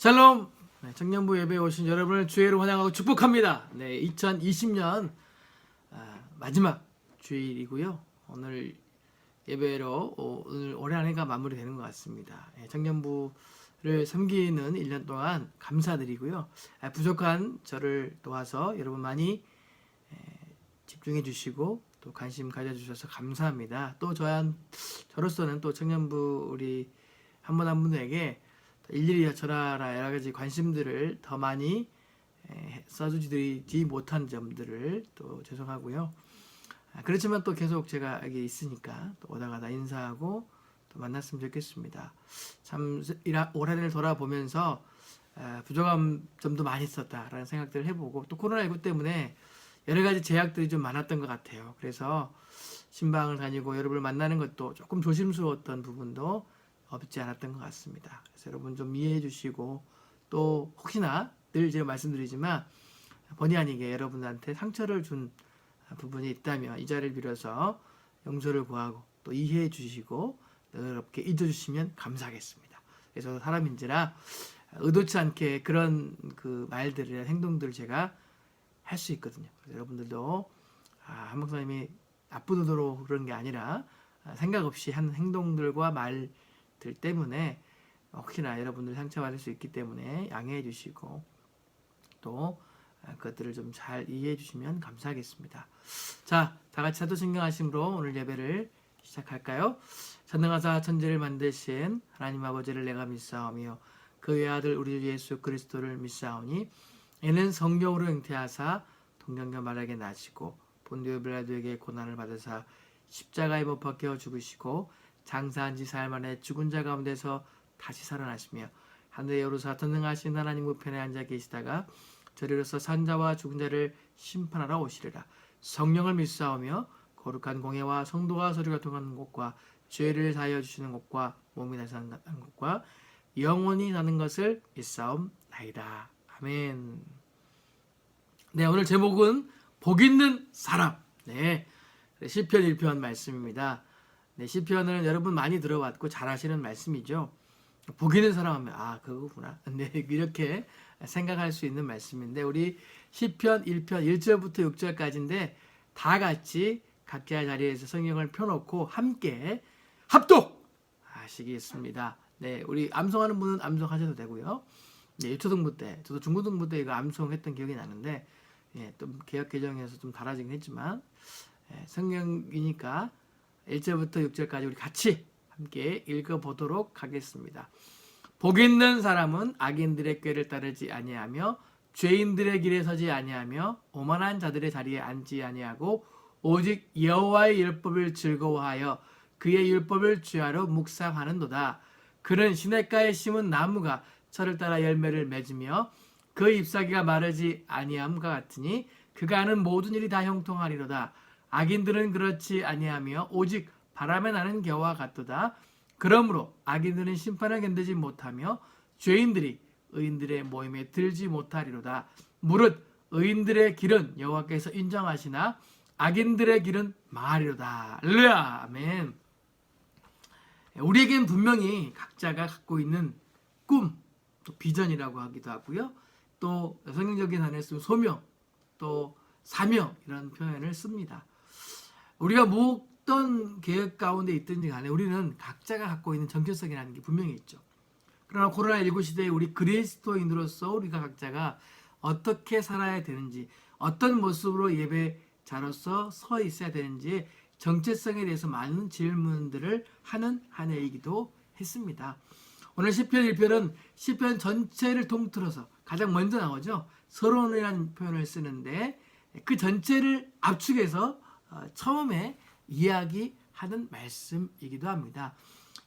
샬롬! 네, 청년부 예배에 오신 여러분을 주의로 환영하고 축복합니다. 네, 2020년 마지막 주일이고요. 오늘 예배로 오늘 올해 한 해가 마무리되는 것 같습니다. 청년부를 섬기는 1년 동안 감사드리고요. 부족한 저를 도와서 여러분 많이 집중해 주시고 또 관심 가져주셔서 감사합니다. 또 저로서는 또 청년부 우리 한 분 한 분에게 일일이 전하라 여러 가지 관심들을 더 많이 써주지 못한 점들을 또 죄송하고요. 그렇지만 또 계속 제가 여기 있으니까 또 오다 가다 인사하고 또 만났으면 좋겠습니다. 참 올해를 돌아보면서 부족한 점도 많이 있었다라는 생각들을 해보고 또 코로나19 때문에 여러 가지 제약들이 좀 많았던 것 같아요. 그래서 신방을 다니고 여러분을 만나는 것도 조금 조심스러웠던 부분도 없지 않았던 것 같습니다. 그래서 여러분 좀 이해해 주시고 또 혹시나 늘 제가 말씀드리지만 본의 아니게 여러분한테 상처를 준 부분이 있다면 이 자리를 빌어서 용서를 구하고 또 이해해 주시고 너그럽게 잊어주시면 감사하겠습니다. 그래서 사람인지라 의도치 않게 그런 그 말들이나 행동들을 제가 할 수 있거든요. 그래서 여러분들도 한 목사님이 나쁜 의도로 그런 게 아니라 생각 없이 한 행동들과 말들 때문에 혹시나 여러분들 상처받을 수 있기 때문에 양해해 주시고 또 그것들을 좀 잘 이해해 주시면 감사하겠습니다. 자, 다 같이 사도신경 하심으로 오늘 예배를 시작할까요? 전능하사 천지를 만드신 하나님 아버지를 내가 믿사오며 그 외아들 우리 주 예수 그리스도를 믿사오니 이는 성령으로 잉태하사 동정녀 마리아에게 나시고 본디오 빌라도에게 고난을 받으사 십자가에 못 박혀 죽으시고 장사한 지 사흘 만에 죽은 자 가운데서 다시 살아나시며 하늘에 오르사 전능하신 하나님 우편에 앉아 계시다가 저리로서 산자와 죽은 자를 심판하러 오시리라. 성령을 믿사오며 거룩한 공예와 성도가 소리가 통하는 곳과 죄를 사하여 주시는 곳과 몸이 다시 사는 곳과 영원히 사는 것을 믿사옵나이다. 아멘. 네, 오늘 제목은 복 있는 사람. 네, 시편 1편 말씀입니다. 네, 시편은 여러분 많이 들어봤고 잘 아시는 말씀이죠. 복 있는 사람 하면 그거구나. 네, 이렇게 생각할 수 있는 말씀인데 우리 시편 1편 1절부터 6절까지인데 다 같이 각자의 자리에서 성경을 펴놓고 함께 합독 하시겠습니다. 네, 우리 암송하는 분은 암송하셔도 되고요. 네, 유초등부 때 저도 중고등부 때 이거 암송했던 기억이 나는데 또 개혁 개정에서 좀 달라지긴 했지만 성경이니까 1절부터 6절까지 우리 같이 함께 읽어보도록 하겠습니다. 복 있는 사람은 악인들의 꾀를 따르지 아니하며 죄인들의 길에 서지 아니하며 오만한 자들의 자리에 앉지 아니하고 오직 여호와의 율법을 즐거워하여 그의 율법을 주야로 묵상하는도다. 그는 시냇가에 심은 나무가 철을 따라 열매를 맺으며 그 잎사귀가 마르지 아니함과 같으니 그가 하는 모든 일이 다 형통하리로다. 악인들은 그렇지 아니하며 오직 바람에 나는 겨와 같도다. 그러므로 악인들은 심판을 견디지 못하며 죄인들이 의인들의 모임에 들지 못하리로다. 무릇 의인들의 길은 여호와께서 인정하시나 악인들의 길은 망하리로다. 할렐루야. 아멘. 우리에겐 분명히 각자가 갖고 있는 꿈, 또 비전이라고 하기도 하고요. 또 성경적인 단어를 쓰면 소명, 또 사명 이런 표현을 씁니다. 우리가 어떤 계획 가운데 있든지 간에 우리는 각자가 갖고 있는 정체성이라는 게 분명히 있죠. 그러나 코로나19 시대에 우리 그리스도인으로서 우리가 각자가 어떻게 살아야 되는지, 어떤 모습으로 예배자로서 서 있어야 되는지 정체성에 대해서 많은 질문들을 하는 한 해이기도 했습니다. 오늘 시편 1편은 시편 전체를 통틀어서 가장 먼저 나오죠. 서론이라는 표현을 쓰는데 그 전체를 압축해서 처음에 이야기하는 말씀이기도 합니다.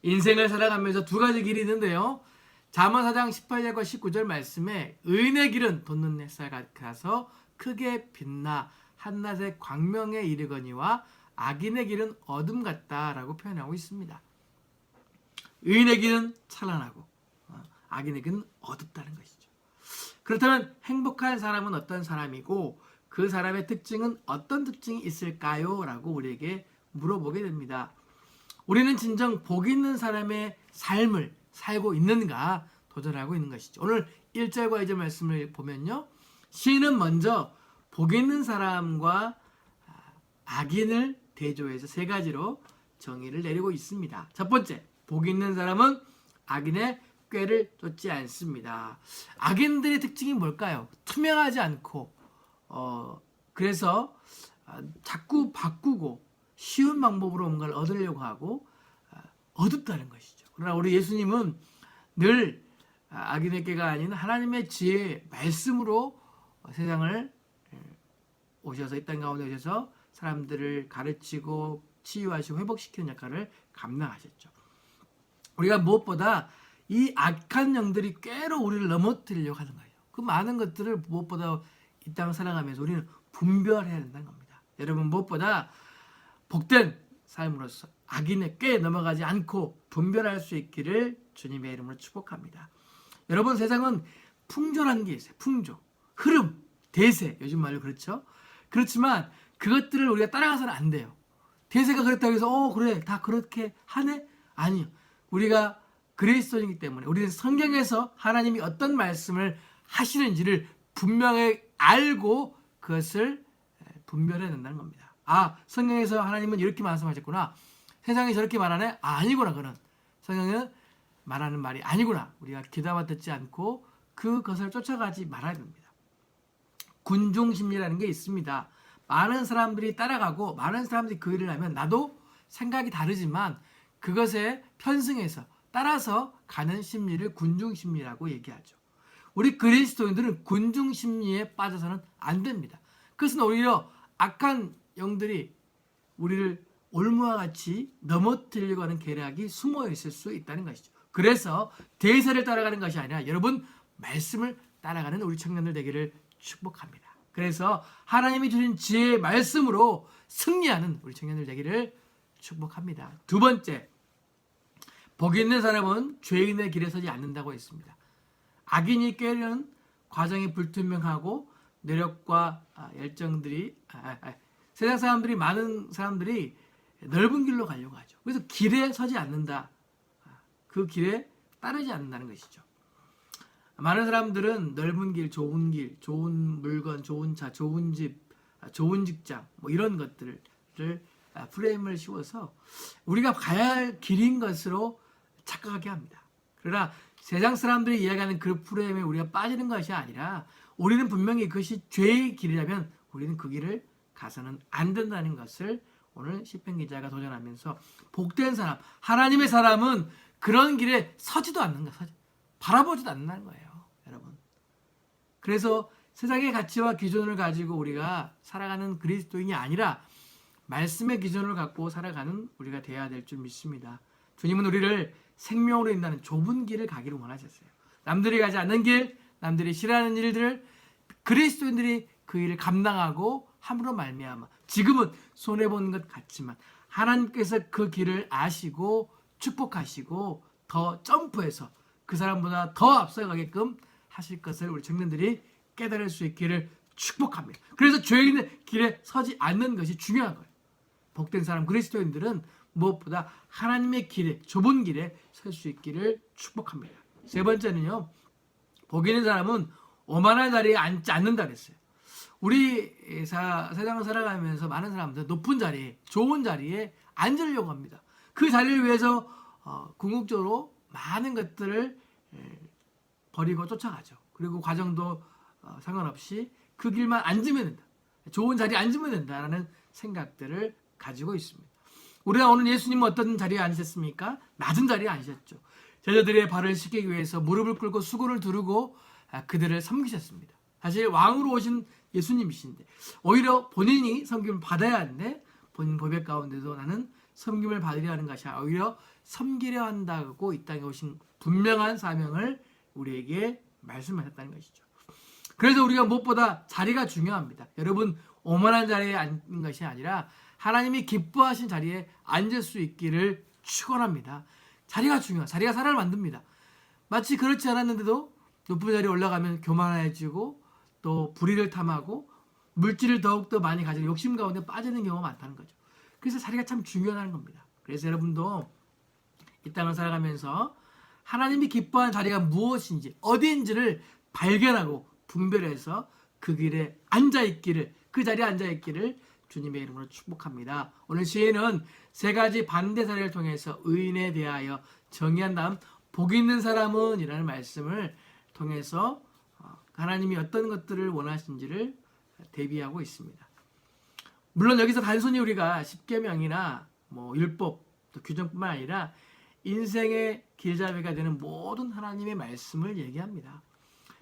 인생을 살아가면서 두 가지 길이 있는데요. 잠언 4장 18절과 19절 말씀에 의인의 길은 돋는 햇살 같아서 크게 빛나 한낮의 광명에 이르거니와 악인의 길은 어둠 같다라고 표현하고 있습니다. 의인의 길은 찬란하고 악인의 길은 어둡다는 것이죠. 그렇다면 행복한 사람은 어떤 사람이고 그 사람의 특징은 어떤 특징이 있을까요? 라고 우리에게 물어보게 됩니다. 우리는 진정 복 있는 사람의 삶을 살고 있는가? 도전하고 있는 것이죠. 오늘 1절과 2절 말씀을 보면요. 시인은 먼저 복 있는 사람과 악인을 대조해서 세 가지로 정의를 내리고 있습니다. 첫 번째, 복 있는 사람은 악인의 꾀를 쫓지 않습니다. 악인들의 특징이 뭘까요? 투명하지 않고 그래서 자꾸 바꾸고 쉬운 방법으로 뭔가를 얻으려고 하고 어둡다는 것이죠. 그러나 우리 예수님은 늘 악인의 꾀가 아닌 하나님의 지혜 말씀으로 세상을 오셔서 이 땅 가운데 오셔서 사람들을 가르치고 치유하시고 회복시키는 역할을 감당하셨죠. 우리가 무엇보다 이 악한 영들이 꾀로 우리를 넘어뜨리려고 하는 거예요. 그 많은 것들을 무엇보다 이 땅을 살아가면서 우리는 분별해야 된다는 겁니다. 여러분 무엇보다 복된 삶으로서 악인의 꾀에 넘어가지 않고 분별할 수 있기를 주님의 이름으로 축복합니다. 여러분 세상은 풍조라는 게 있어요. 풍조, 흐름, 대세 요즘 말로 그렇죠. 그렇지만 그것들을 우리가 따라가서는 안 돼요. 대세가 그랬다고 해서 그래 다 그렇게 하네? 아니요. 우리가 그리스도인이기 때문에 우리는 성경에서 하나님이 어떤 말씀을 하시는지를 분명히 알고 그것을 분별해야 된다는 겁니다. 성경에서 하나님은 이렇게 말씀하셨구나. 세상이 저렇게 말하네? 아니구나. 그는 성경은 말하는 말이 아니구나. 우리가 귀담아 듣지 않고 그것을 쫓아가지 말아야 됩니다. 군중심리라는 게 있습니다. 많은 사람들이 따라가고 많은 사람들이 그 일을 하면 나도 생각이 다르지만 그것에 편승해서 따라서 가는 심리를 군중심리라고 얘기하죠. 우리 그리스도인들은 군중심리에 빠져서는 안 됩니다. 그것은 오히려 악한 영들이 우리를 올무와 같이 넘어뜨리려고 하는 계략이 숨어 있을 수 있다는 것이죠. 그래서 대세를 따라가는 것이 아니라 여러분 말씀을 따라가는 우리 청년들 되기를 축복합니다. 그래서 하나님이 주신 지혜의 말씀으로 승리하는 우리 청년들 되기를 축복합니다. 두 번째, 복 있는 사람은 죄인의 길에 서지 않는다고 했습니다. 악인이 꾀는 과정이 불투명하고 노력과 열정들이 세상 사람들이 많은 사람들이 넓은 길로 가려고 하죠. 그래서 길에 서지 않는다. 그 길에 따르지 않는다는 것이죠. 많은 사람들은 넓은 길, 좋은 물건, 좋은 차, 좋은 집, 좋은 직장 뭐 이런 것들을 프레임을 씌워서 우리가 가야 할 길인 것으로 착각하게 합니다. 그러나 세상 사람들이 이야기하는 그 프레임에 우리가 빠지는 것이 아니라 우리는 분명히 그것이 죄의 길이라면 우리는 그 길을 가서는 안 된다는 것을 오늘 시편 기자가 도전하면서 복된 사람, 하나님의 사람은 그런 길에 서지도 않는다. 바라보지도 않는다는 거예요. 여러분. 그래서 세상의 가치와 기준을 가지고 우리가 살아가는 그리스도인이 아니라 말씀의 기준을 갖고 살아가는 우리가 되어야 될 줄 믿습니다. 주님은 우리를 생명으로 인도하는 좁은 길을 가기를 원하셨어요. 남들이 가지 않는 길, 남들이 싫어하는 일들을 그리스도인들이 그 일을 감당하고 함으로 말미암아 지금은 손해보는 것 같지만 하나님께서 그 길을 아시고 축복하시고 더 점프해서 그 사람보다 더 앞서가게끔 하실 것을 우리 청년들이 깨달을 수 있기를 축복합니다. 그래서 죄인의 길에 서지 않는 것이 중요한 거예요. 복된 사람 그리스도인들은 무엇보다 하나님의 길에 좁은 길에 설 수 있기를 축복합니다. 세 번째는요. 복 있는 사람은 오만한 자리에 앉지 않는다 그랬어요. 우리 세상을 살아가면서 많은 사람들 높은 자리에 좋은 자리에 앉으려고 합니다. 그 자리를 위해서 궁극적으로 많은 것들을 버리고 쫓아가죠. 그리고 과정도 상관없이 그 길만 앉으면 된다. 좋은 자리에 앉으면 된다라는 생각들을 가지고 있습니다. 우리가 오늘 예수님은 어떤 자리에 앉으셨습니까? 낮은 자리에 앉으셨죠. 제자들의 발을 씻기 위해서 무릎을 꿇고 수건을 두르고 그들을 섬기셨습니다. 사실 왕으로 오신 예수님이신데 오히려 본인이 섬김을 받아야 하는데 본인 고백 가운데도 나는 섬김을 받으려 하는 것이 아니라 오히려 섬기려 한다고 이 땅에 오신 분명한 사명을 우리에게 말씀하셨다는 것이죠. 그래서 우리가 무엇보다 자리가 중요합니다. 여러분 오만한 자리에 앉는 것이 아니라 하나님이 기뻐하신 자리에 앉을 수 있기를 축원합니다. 자리가 중요해요. 자리가 사람을 만듭니다. 마치 그렇지 않았는데도 높은 자리에 올라가면 교만해지고 또 불의를 탐하고 물질을 더욱더 많이 가지는 욕심 가운데 빠지는 경우가 많다는 거죠. 그래서 자리가 참 중요하다는 겁니다. 그래서 여러분도 이 땅을 살아가면서 하나님이 기뻐하는 자리가 무엇인지 어디인지를 발견하고 분별해서 그 길에 앉아있기를, 그 자리에 앉아있기를 주님의 이름으로 축복합니다. 오늘 시인은 세 가지 반대 사례를 통해서 의인에 대하여 정의한 다음 복 있는 사람은 이라는 말씀을 통해서 하나님이 어떤 것들을 원하신지를 대비하고 있습니다. 물론 여기서 단순히 우리가 십계명이나 율법, 또 규정뿐만 아니라 인생의 길잡이가 되는 모든 하나님의 말씀을 얘기합니다.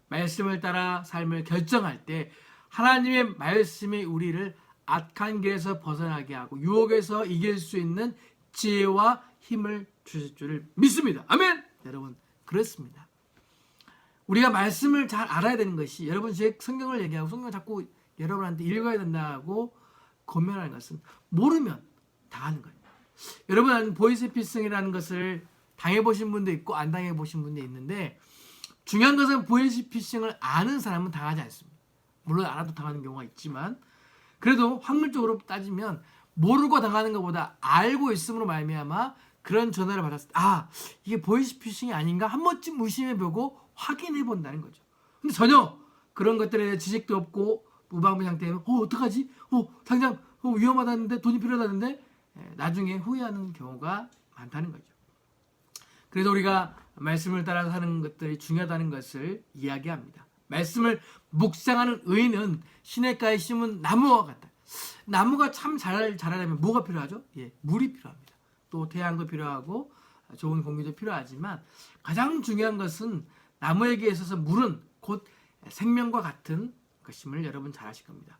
말씀을 따라 삶을 결정할 때 하나님의 말씀이 우리를 악한 길에서 벗어나게 하고 유혹에서 이길 수 있는 지혜와 힘을 주실 줄을 믿습니다. 아멘! 여러분, 그렇습니다. 우리가 말씀을 잘 알아야 되는 것이, 여러분 제 성경을 얘기하고 성경을 자꾸 여러분한테 읽어야 된다고 권면하는 것은 모르면 당하는 거예요. 여러분 보이스피싱이라는 것을 당해보신 분도 있고 안 당해보신 분도 있는데, 중요한 것은 보이스피싱을 아는 사람은 당하지 않습니다. 물론 알아도 당하는 경우가 있지만, 그래도 확률적으로 따지면 모르고 당하는 것보다 알고 있음으로 말미암아 그런 전화를 받았을 때 이게 보이스피싱이 아닌가 한 번쯤 의심해보고 확인해 본다는 거죠. 근데 전혀 그런 것들에 대해 지식도 없고 무방비 상태에는 어떡하지? 당장 위험하다는데, 돈이 필요하다는데, 나중에 후회하는 경우가 많다는 거죠. 그래서 우리가 말씀을 따라서 하는 것들이 중요하다는 것을 이야기합니다. 말씀을 묵상하는 의인은 시냇가에 심은 나무와 같다. 나무가 참 자라려면 뭐가 필요하죠? 물이 필요합니다. 또 태양도 필요하고 좋은 공기도 필요하지만 가장 중요한 것은 나무에게 있어서 물은 곧 생명과 같은 것임을 여러분 잘 아실 겁니다.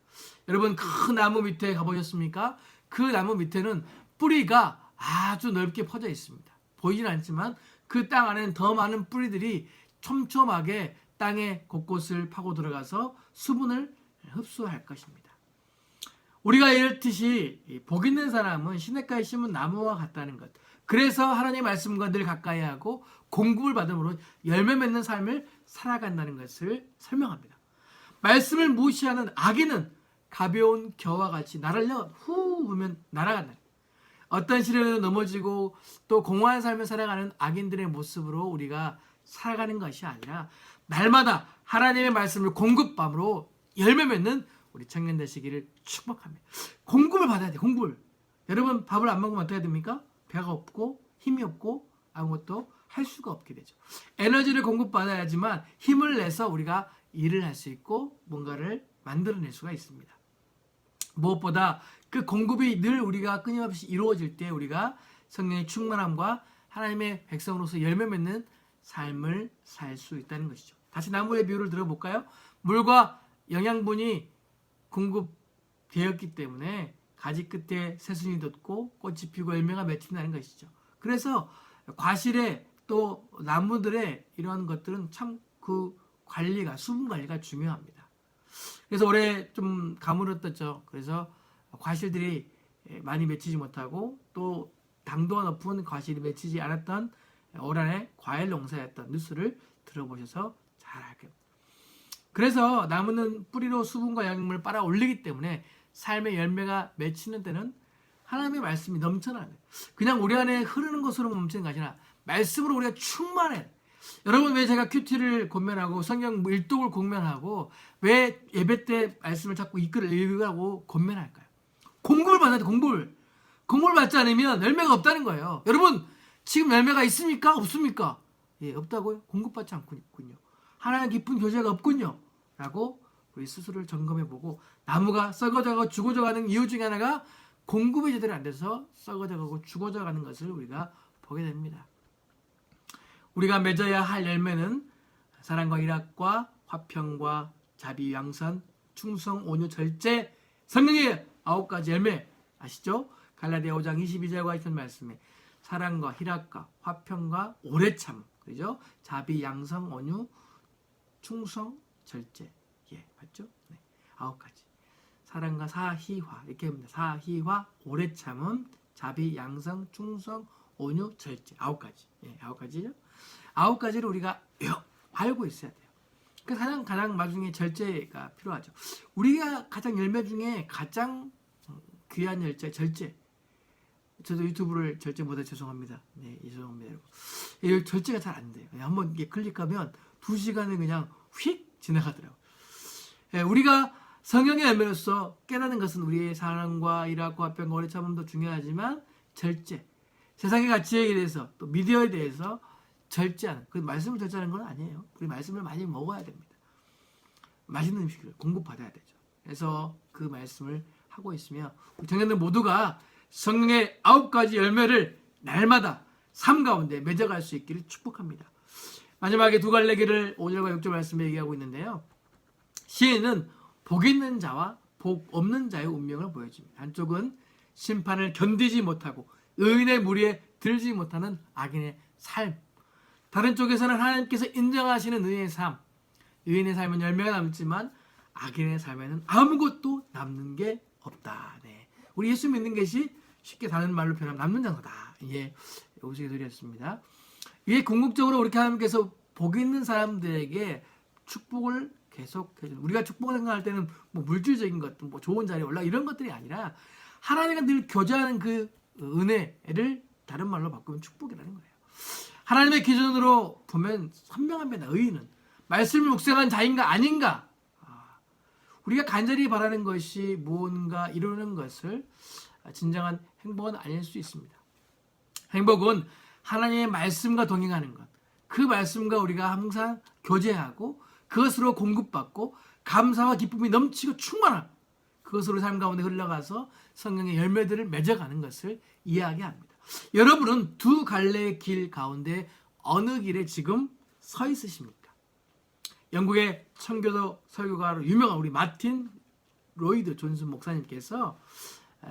여러분 큰 나무 밑에 가보셨습니까? 그 나무 밑에는 뿌리가 아주 넓게 퍼져 있습니다. 보이진 않지만 그 땅 안에는 더 많은 뿌리들이 촘촘하게 땅의 곳곳을 파고 들어가서 수분을 흡수할 것입니다. 우리가 이렇듯이 복 있는 사람은 시냇가에 심은 나무와 같다는 것. 그래서 하나님의 말씀과 늘 가까이 하고 공급을 받음으로 열매 맺는 삶을 살아간다는 것을 설명합니다. 말씀을 무시하는 악인은 가벼운 겨와 같이 날아려 후 하면 날아간다. 어떤 시련에도 넘어지고 또 공허한 삶을 살아가는 악인들의 모습으로 우리가 살아가는 것이 아니라 날마다 하나님의 말씀을 공급함으로 열매 맺는 우리 청년 되시기를 축복합니다. 공급을 받아야 돼. 공급을. 여러분 밥을 안 먹으면 어떻게 됩니까? 배가 없고 힘이 없고 아무것도 할 수가 없게 되죠. 에너지를 공급받아야지만 힘을 내서 우리가 일을 할 수 있고 뭔가를 만들어낼 수가 있습니다. 무엇보다 그 공급이 늘 우리가 끊임없이 이루어질 때 우리가 성령의 충만함과 하나님의 백성으로서 열매 맺는 삶을 살 수 있다는 것이죠. 다시 나무의 비유를 들어볼까요? 물과 영양분이 공급되었기 때문에 가지 끝에 새순이 돋고 꽃이 피고 열매가 맺힌다는 것이죠. 그래서 과실에 또 나무들의 이러한 것들은 참 그 관리가, 수분 관리가 중요합니다. 그래서 올해 좀 가물었었죠. 그래서 과실들이 많이 맺히지 못하고 또 당도가 높은 과실이 맺히지 않았던 올 한해 과일 농사였던 뉴스를 들어보셔서 잘 알게요. 그래서 나무는 뿌리로 수분과 영양분을 빨아 올리기 때문에 삶의 열매가 맺히는 때는 하나님의 말씀이 넘쳐나는 거예요. 그냥 우리 안에 흐르는 것으로 멈추는 것이 아니라 말씀으로 우리가 충만해. 여러분 왜 제가 큐티를 권면하고 성경 일독을 권면하고 왜 예배 때 말씀을 자꾸 읽으라고 권면할까요? 공급을 받아야 돼. 공급을 받지 않으면 열매가 없다는 거예요. 여러분 지금 열매가 있습니까? 없습니까? 없다고요? 공급받지 않고 있군요. 하나님 깊은 교제가 없군요. 라고 우리 스스로를 점검해보고 나무가 썩어져가고 죽어져가는 이유 중에 하나가 공급이 제대로 안 돼서 썩어져가고 죽어져가는 것을 우리가 보게 됩니다. 우리가 맺어야 할 열매는 사랑과 희락과 화평과 자비, 양선, 충성, 온유, 절제, 성령의 9가지 열매 아시죠? 갈라디아 5장 22절과 있는 말씀에 사랑과 희락과 화평과 오래 참, 그죠? 자비, 양성, 온유, 충성, 절제. 맞죠? 네. 9가지. 사랑과 사희화 이렇게 합니다. 사희화, 오래 참음, 자비, 양성, 충성, 온유, 절제. 9가지. 9가지죠? 9가지를 우리가 알고 있어야 돼요. 그러니까 가장 나중에 절제가 필요하죠. 우리가 가장 열매 중에 가장 귀한 절제. 저도 유튜브를 절제 못해 죄송합니다. 네, 죄송합니다. 여러분. 이 절제가 잘 안 돼요. 한번 이게 클릭하면 2시간을 그냥 휙 지나가더라고요. 예, 우리가 성령의 열매로서 깨닫는 것은 우리의 사랑과 일하고 화평과 오래 참음도 중요하지만 절제, 세상의 가치에 대해서 또 미디어에 대해서 절제하는, 그 말씀을 절제하는 건 아니에요. 우리 말씀을 많이 먹어야 됩니다. 맛있는 음식을 공급받아야 되죠. 그래서 그 말씀을 하고 있으며 우리 청년들 모두가 성령의 9가지 열매를 날마다 삶 가운데 맺어갈 수 있기를 축복합니다. 마지막에 두 갈래 길을 5절과 6절 말씀에 얘기하고 있는데요. 시인은 복 있는 자와 복 없는 자의 운명을 보여줍니다. 한쪽은 심판을 견디지 못하고 의인의 무리에 들지 못하는 악인의 삶, 다른 쪽에서는 하나님께서 인정하시는 의인의 삶. 의인의 삶은 열매가 남지만 악인의 삶에는 아무것도 남는 게 없다. 네. 우리 예수 믿는 것이 쉽게 다른 말로 표현하면 남는 장사다. 예, 우스갯소리였습니다. 이게 궁극적으로 우리 하나님께서 복 있는 사람들에게 축복을 계속해주는, 우리가 축복을 생각할 때는 뭐 물질적인 것도 뭐 좋은 자리에 올라 이런 것들이 아니라 하나님과 늘 교제하는 그 은혜를 다른 말로 바꾸면 축복이라는 거예요. 하나님의 기준으로 보면 선명합니다. 의인은 말씀을 묵상한 자인가 아닌가. 우리가 간절히 바라는 것이 무언가 이루는 것을 진정한 행복은 아닐 수 있습니다. 행복은 하나님의 말씀과 동행하는 것, 그 말씀과 우리가 항상 교제하고 그것으로 공급받고 감사와 기쁨이 넘치고 충만한 그것으로 삶 가운데 흘러가서 성령의 열매들을 맺어가는 것을 이야기합니다. 여러분은 두 갈래의 길 가운데 어느 길에 지금 서 있으십니까? 영국의 청교도 설교가로 유명한 우리 마틴 로이드 존슨 목사님께서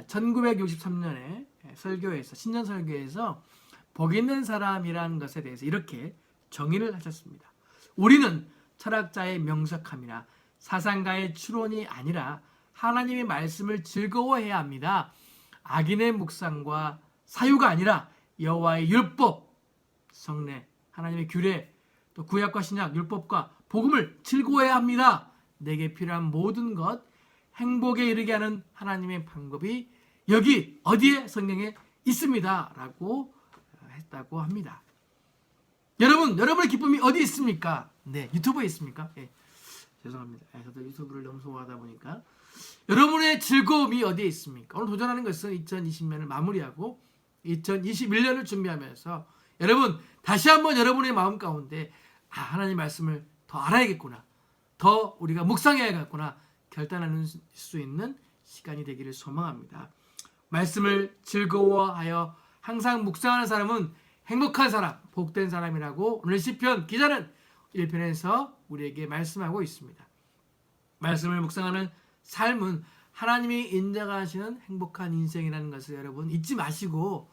1963년에 설교에서, 신년 설교에서 복 있는 사람이라는 것에 대해서 이렇게 정의를 하셨습니다. 우리는 철학자의 명석함이나 사상가의 추론이 아니라 하나님의 말씀을 즐거워해야 합니다. 악인의 묵상과 사유가 아니라 여호와의 율법, 성례, 하나님의 규례, 또 구약과 신약, 율법과 복음을 즐거워해야 합니다. 내게 필요한 모든 것, 행복에 이르게 하는 하나님의 방법이 여기 어디에 성경에 있습니다. 라고 했다고 합니다. 여러분의 기쁨이 어디 있습니까? 네, 유튜브에 있습니까? 네, 죄송합니다. 저도 유튜브를 너무 소화하다 보니까. 여러분의 즐거움이 어디에 있습니까? 오늘 도전하는 것은 2020년을 마무리하고 2021년을 준비하면서 여러분 다시 한번 여러분의 마음 가운데 하나님 말씀을 더 알아야겠구나, 더 우리가 묵상해야겠구나 결단하는 수 있는 시간이 되기를 소망합니다. 말씀을 즐거워하여 항상 묵상하는 사람은 행복한 사람, 복된 사람이라고 오늘 시편 기자는 1편에서 우리에게 말씀하고 있습니다. 말씀을 묵상하는 삶은 하나님이 인정하시는 행복한 인생이라는 것을 여러분 잊지 마시고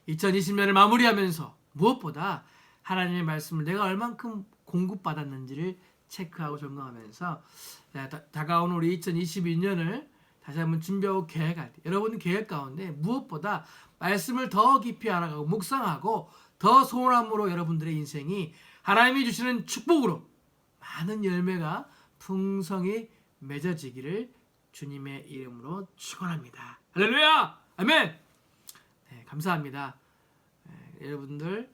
2020년을 마무리하면서 무엇보다 하나님의 말씀을 내가 얼만큼 공급받았는지를 체크하고 점검하면서 다가오는 우리 2022년을 다시 한번 준비하고 계획할 때 여러분 계획 가운데 무엇보다 말씀을 더 깊이 알아가고 묵상하고 더 소원함으로 여러분들의 인생이 하나님이 주시는 축복으로 많은 열매가 풍성히 맺어지기를 주님의 이름으로 축원합니다. 할렐루야! 아멘! 네, 감사합니다. 여러분들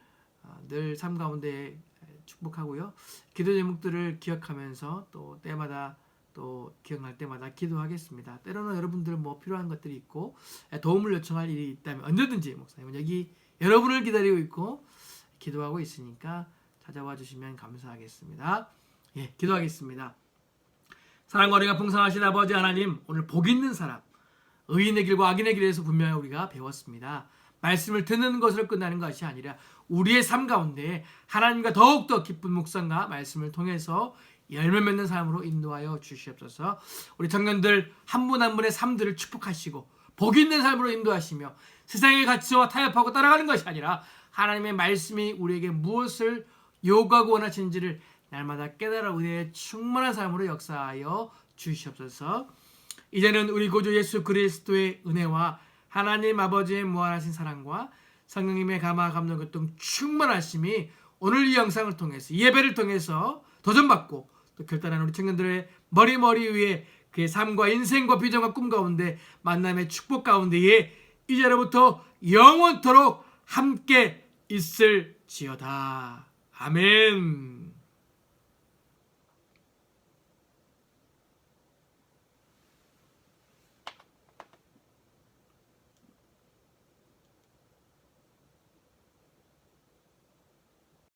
늘 삶 가운데 축복하고요. 기도 제목들을 기억하면서 또 때마다 또 기억날 때마다 기도하겠습니다. 때로는 여러분들 뭐 필요한 것들이 있고 도움을 요청할 일이 있다면 언제든지 목사님은 여기 여러분을 기다리고 있고 기도하고 있으니까 찾아와 주시면 감사하겠습니다. 예, 기도하겠습니다. 사랑과 은혜가 풍성하신 아버지 하나님, 오늘 복 있는 사람, 의인의 길과 악인의 길에서 분명히 우리가 배웠습니다. 말씀을 듣는 것으로 끝나는 것이 아니라 우리의 삶 가운데 하나님과 더욱더 기쁜 묵상과 말씀을 통해서 열매 맺는 삶으로 인도하여 주시옵소서. 우리 청년들 한 분 한 분의 삶들을 축복하시고 복 있는 삶으로 인도하시며 세상의 가치와 타협하고 따라가는 것이 아니라 하나님의 말씀이 우리에게 무엇을 요구하고 원하시는지를 날마다 깨달아 은혜의 충만한 삶으로 역사하여 주시옵소서. 이제는 우리 구주 예수 그리스도의 은혜와 하나님 아버지의 무한하신 사랑과 성령님의 감화 감동 교통 충만하심이 오늘 이 영상을 통해서, 이 예배를 통해서 도전받고 또 결단하는 우리 청년들의 머리 위에 그의 삶과 인생과 비전과 꿈 가운데 만남의 축복 가운데에 이제로부터 영원토록 함께 있을지어다. 아멘.